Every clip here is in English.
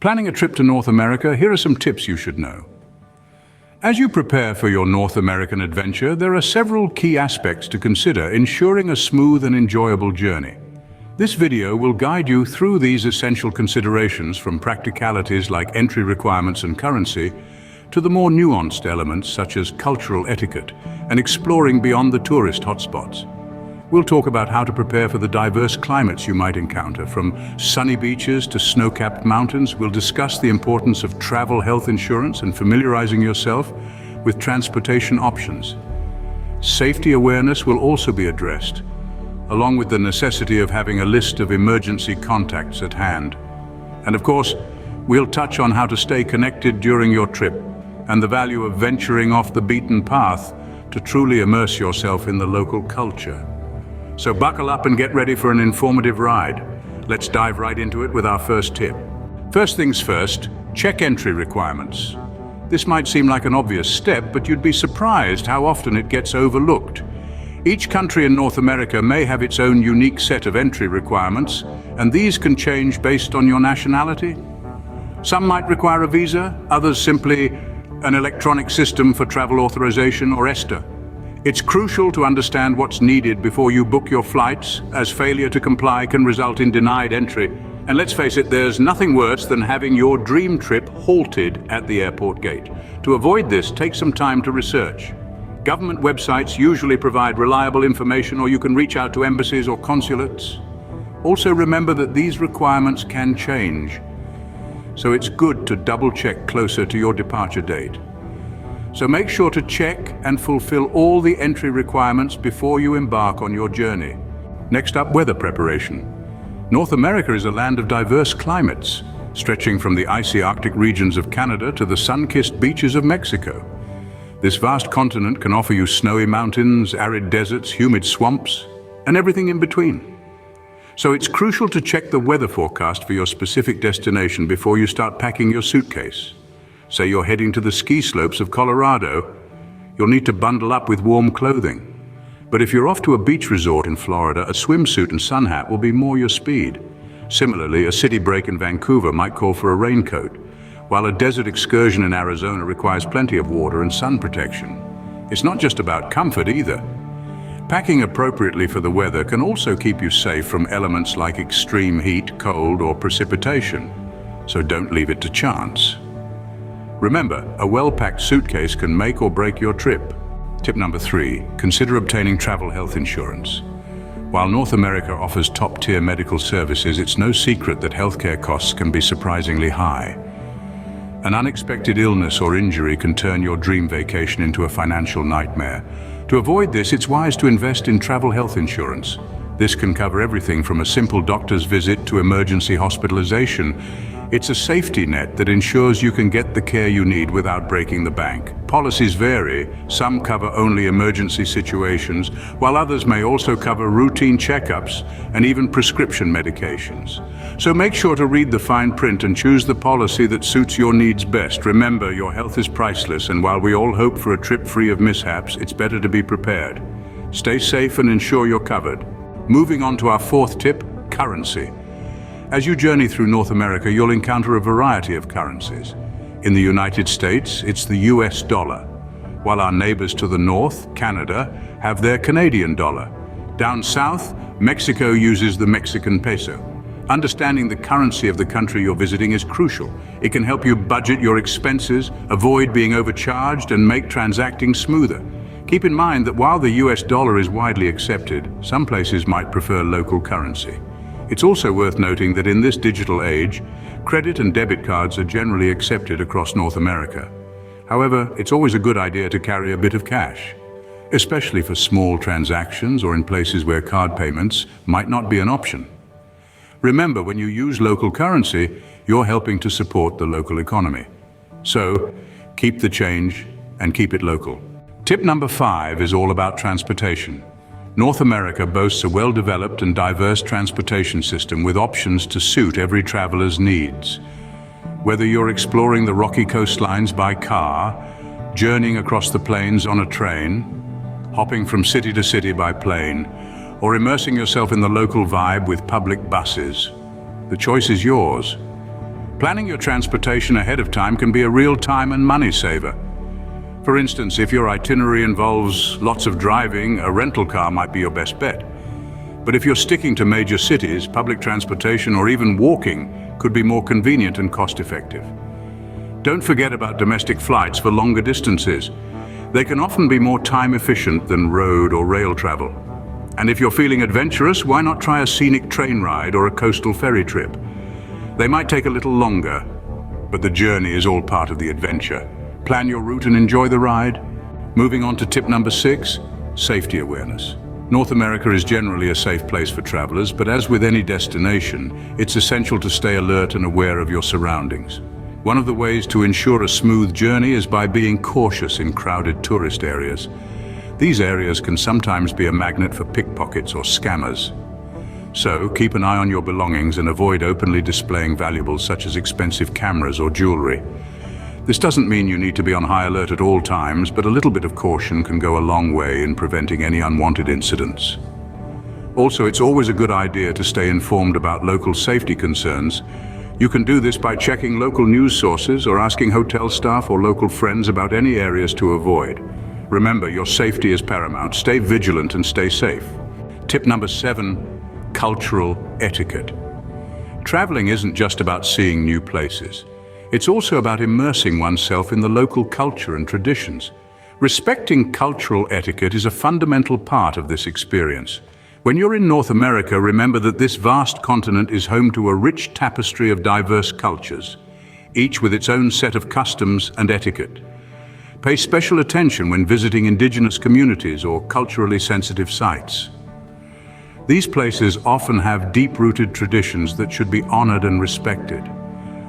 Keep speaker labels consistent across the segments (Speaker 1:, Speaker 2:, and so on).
Speaker 1: Planning a trip to North America, here are some tips you should know. As you prepare for your North American adventure, there are several key aspects to consider, ensuring a smooth and enjoyable journey. This video will guide you through these essential considerations, from practicalities like entry requirements and currency, to the more nuanced elements such as cultural etiquette and exploring beyond the tourist hotspots. We'll talk about how to prepare for the diverse climates you might encounter, from sunny beaches to snow-capped mountains. We'll discuss the importance of travel health insurance and familiarizing yourself with transportation options. Safety awareness will also be addressed, along with the necessity of having a list of emergency contacts at hand. And of course, we'll touch on how to stay connected during your trip and the value of venturing off the beaten path to truly immerse yourself in the local culture. So buckle up and get ready for an informative ride. Let's dive right into it with our first tip. First things first, check entry requirements. This might seem like an obvious step, but you'd be surprised how often it gets overlooked. Each country in North America may have its own unique set of entry requirements, and these can change based on your nationality. Some might require a visa, others simply an electronic system for travel authorization, or ESTA. It's crucial to understand what's needed before you book your flights, as failure to comply can result in denied entry. And let's face it, there's nothing worse than having your dream trip halted at the airport gate. To avoid this, take some time to research. Government websites usually provide reliable information, or you can reach out to embassies or consulates. Also remember that these requirements can change, so it's good to double-check closer to your departure date. So make sure to check and fulfill all the entry requirements before you embark on your journey. Next up, weather preparation. North America is a land of diverse climates, stretching from the icy Arctic regions of Canada to the sun-kissed beaches of Mexico. This vast continent can offer you snowy mountains, arid deserts, humid swamps, and everything in between. So it's crucial to check the weather forecast for your specific destination before you start packing your suitcase. Say you're heading to the ski slopes of Colorado, you'll need to bundle up with warm clothing. But if you're off to a beach resort in Florida, a swimsuit and sun hat will be more your speed. Similarly, a city break in Vancouver might call for a raincoat, while a desert excursion in Arizona requires plenty of water and sun protection. It's not just about comfort either. Packing appropriately for the weather can also keep you safe from elements like extreme heat, cold, or precipitation. So don't leave it to chance. Remember, a well-packed suitcase can make or break your trip. Tip number 3, consider obtaining travel health insurance. While North America offers top-tier medical services, it's no secret that healthcare costs can be surprisingly high. An unexpected illness or injury can turn your dream vacation into a financial nightmare. To avoid this, it's wise to invest in travel health insurance. This can cover everything from a simple doctor's visit to emergency hospitalization. It's a safety net that ensures you can get the care you need without breaking the bank. Policies vary. Some cover only emergency situations, while others may also cover routine checkups and even prescription medications. So make sure to read the fine print and choose the policy that suits your needs best. Remember, your health is priceless, and while we all hope for a trip free of mishaps, it's better to be prepared. Stay safe and ensure you're covered. Moving on to our 4th tip, currency. As you journey through North America, you'll encounter a variety of currencies. In the United States, it's the US dollar, while our neighbors to the north, Canada, have their Canadian dollar. Down south, Mexico uses the Mexican peso. Understanding the currency of the country you're visiting is crucial. It can help you budget your expenses, avoid being overcharged, and make transacting smoother. Keep in mind that while the US dollar is widely accepted, some places might prefer local currency. It's also worth noting that in this digital age, credit and debit cards are generally accepted across North America. However, it's always a good idea to carry a bit of cash, especially for small transactions or in places where card payments might not be an option. Remember, when you use local currency, you're helping to support the local economy. So, keep the change and keep it local. Tip number 5 is all about transportation. North America boasts a well-developed and diverse transportation system with options to suit every traveler's needs. Whether you're exploring the rocky coastlines by car, journeying across the plains on a train, hopping from city to city by plane, or immersing yourself in the local vibe with public buses, the choice is yours. Planning your transportation ahead of time can be a real time and money saver. For instance, if your itinerary involves lots of driving, a rental car might be your best bet. But if you're sticking to major cities, public transportation or even walking could be more convenient and cost-effective. Don't forget about domestic flights for longer distances. They can often be more time-efficient than road or rail travel. And if you're feeling adventurous, why not try a scenic train ride or a coastal ferry trip? They might take a little longer, but the journey is all part of the adventure. Plan your route and enjoy the ride. Moving on to tip number 6, safety awareness. North America is generally a safe place for travelers, but as with any destination, it's essential to stay alert and aware of your surroundings. One of the ways to ensure a smooth journey is by being cautious in crowded tourist areas. These areas can sometimes be a magnet for pickpockets or scammers. So, keep an eye on your belongings and avoid openly displaying valuables such as expensive cameras or jewelry. This doesn't mean you need to be on high alert at all times, but a little bit of caution can go a long way in preventing any unwanted incidents. Also, it's always a good idea to stay informed about local safety concerns. You can do this by checking local news sources or asking hotel staff or local friends about any areas to avoid. Remember, your safety is paramount. Stay vigilant and stay safe. Tip number 7, cultural etiquette. Traveling isn't just about seeing new places. It's also about immersing oneself in the local culture and traditions. Respecting cultural etiquette is a fundamental part of this experience. When you're in North America, remember that this vast continent is home to a rich tapestry of diverse cultures, each with its own set of customs and etiquette. Pay special attention when visiting indigenous communities or culturally sensitive sites. These places often have deep-rooted traditions that should be honored and respected.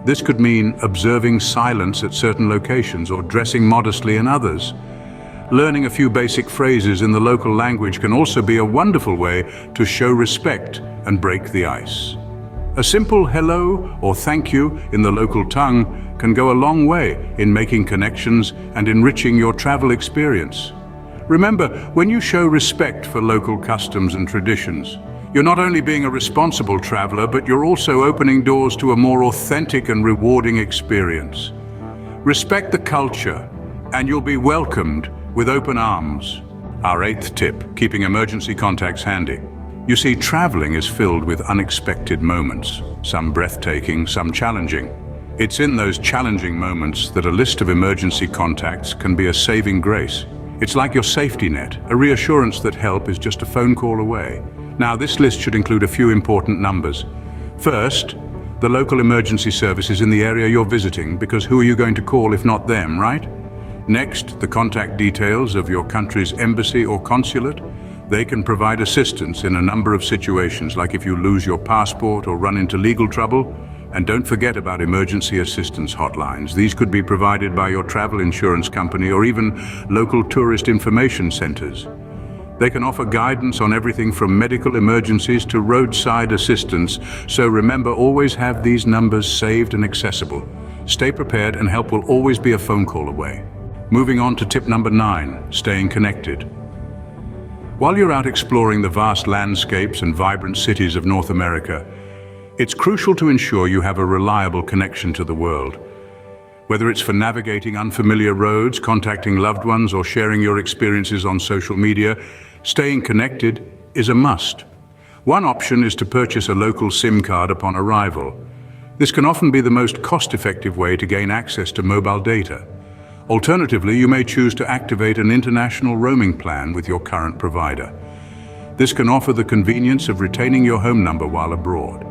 Speaker 1: This could mean observing silence at certain locations or dressing modestly in others. Learning a few basic phrases in the local language can also be a wonderful way to show respect and break the ice. A simple hello or thank you in the local tongue can go a long way in making connections and enriching your travel experience. Remember, when you show respect for local customs and traditions, you're not only being a responsible traveler, but you're also opening doors to a more authentic and rewarding experience. Respect the culture, and you'll be welcomed with open arms. Our 8th tip, keeping emergency contacts handy. You see, traveling is filled with unexpected moments, some breathtaking, some challenging. It's in those challenging moments that a list of emergency contacts can be a saving grace. It's like your safety net, a reassurance that help is just a phone call away. Now, this list should include a few important numbers. First, the local emergency services in the area you're visiting, because who are you going to call if not them, right? Next, the contact details of your country's embassy or consulate. They can provide assistance in a number of situations, like if you lose your passport or run into legal trouble. And don't forget about emergency assistance hotlines. These could be provided by your travel insurance company or even local tourist information centers. They can offer guidance on everything from medical emergencies to roadside assistance, so remember, always have these numbers saved and accessible. Stay prepared and help will always be a phone call away. Moving on to tip number 9, staying connected. While you're out exploring the vast landscapes and vibrant cities of North America, it's crucial to ensure you have a reliable connection to the world. Whether it's for navigating unfamiliar roads, contacting loved ones, or sharing your experiences on social media, staying connected is a must. One option is to purchase a local SIM card upon arrival. This can often be the most cost-effective way to gain access to mobile data. Alternatively, you may choose to activate an international roaming plan with your current provider. This can offer the convenience of retaining your home number while abroad.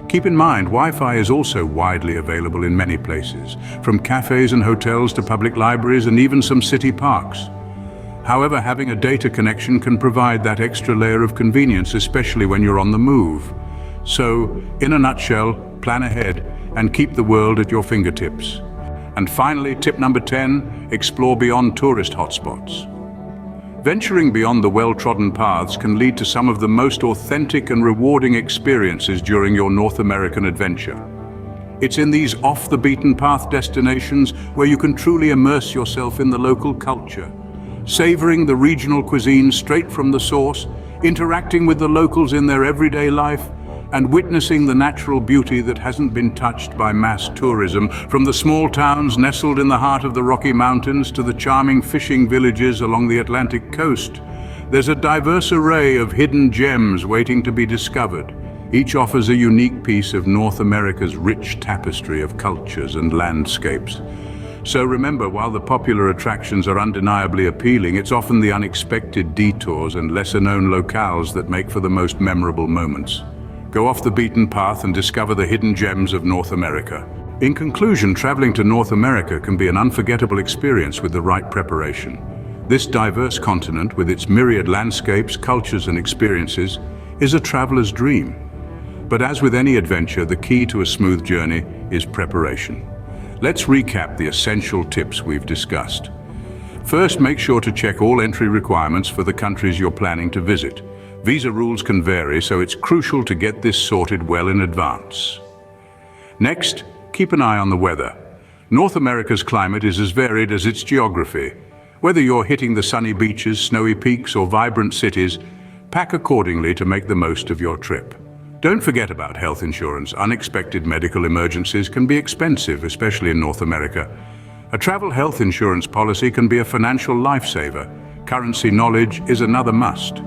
Speaker 1: Keep in mind, Wi-Fi is also widely available in many places, from cafes and hotels to public libraries and even some city parks. However, having a data connection can provide that extra layer of convenience, especially when you're on the move. So, in a nutshell, plan ahead and keep the world at your fingertips. And finally, tip number 10, explore beyond tourist hotspots. Venturing beyond the well-trodden paths can lead to some of the most authentic and rewarding experiences during your North American adventure. It's in these off-the-beaten-path destinations where you can truly immerse yourself in the local culture, savoring the regional cuisine straight from the source, interacting with the locals in their everyday life, and witnessing the natural beauty that hasn't been touched by mass tourism, from the small towns nestled in the heart of the Rocky Mountains to the charming fishing villages along the Atlantic coast. There's a diverse array of hidden gems waiting to be discovered. Each offers a unique piece of North America's rich tapestry of cultures and landscapes. So remember, while the popular attractions are undeniably appealing, it's often the unexpected detours and lesser-known locales that make for the most memorable moments. Go off the beaten path and discover the hidden gems of North America. In conclusion, traveling to North America can be an unforgettable experience with the right preparation. This diverse continent, with its myriad landscapes, cultures, and experiences, is a traveler's dream. But as with any adventure, the key to a smooth journey is preparation. Let's recap the essential tips we've discussed. First, make sure to check all entry requirements for the countries you're planning to visit. Visa rules can vary, so it's crucial to get this sorted well in advance. Next, keep an eye on the weather. North America's climate is as varied as its geography. Whether you're hitting the sunny beaches, snowy peaks, or vibrant cities, pack accordingly to make the most of your trip. Don't forget about health insurance. Unexpected medical emergencies can be expensive, especially in North America. A travel health insurance policy can be a financial lifesaver. Currency knowledge is another must.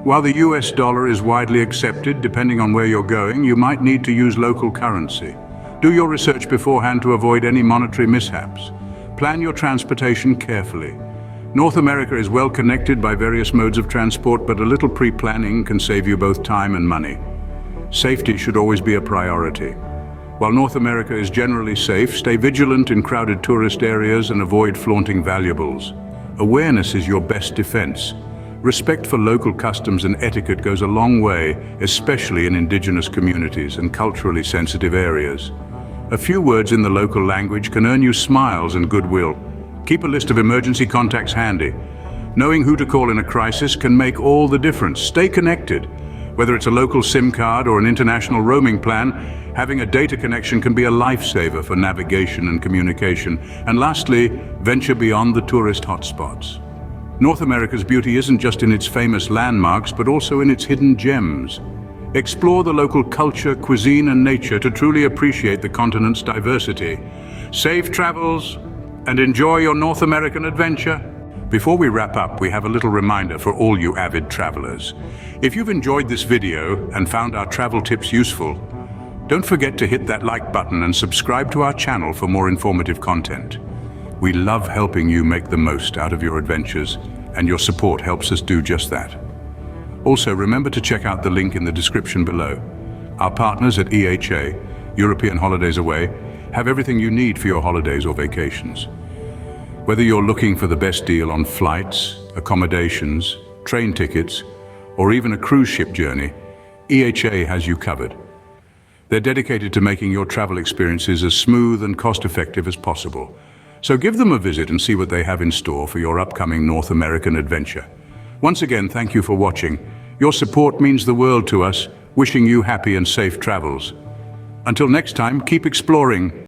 Speaker 1: While the US dollar is widely accepted, depending on where you're going, you might need to use local currency. Do your research beforehand to avoid any monetary mishaps. Plan your transportation carefully. North America is well connected by various modes of transport, but a little pre-planning can save you both time and money. Safety should always be a priority. While North America is generally safe, stay vigilant in crowded tourist areas and avoid flaunting valuables. Awareness is your best defense. Respect for local customs and etiquette goes a long way, especially in indigenous communities and culturally sensitive areas. A few words in the local language can earn you smiles and goodwill. Keep a list of emergency contacts handy. Knowing who to call in a crisis can make all the difference. Stay connected. Whether it's a local SIM card or an international roaming plan, having a data connection can be a lifesaver for navigation and communication. And lastly, venture beyond the tourist hotspots. North America's beauty isn't just in its famous landmarks, but also in its hidden gems. Explore the local culture, cuisine, and nature to truly appreciate the continent's diversity. Safe travels and enjoy your North American adventure. Before we wrap up, we have a little reminder for all you avid travelers. If you've enjoyed this video and found our travel tips useful, don't forget to hit that like button and subscribe to our channel for more informative content. We love helping you make the most out of your adventures, and your support helps us do just that. Also, remember to check out the link in the description below. Our partners at EHA, European Holidays Away, have everything you need for your holidays or vacations. Whether you're looking for the best deal on flights, accommodations, train tickets, or even a cruise ship journey, EHA has you covered. They're dedicated to making your travel experiences as smooth and cost-effective as possible. So give them a visit and see what they have in store for your upcoming North American adventure. Once again, thank you for watching. Your support means the world to us. Wishing you happy and safe travels. Until next time, keep exploring.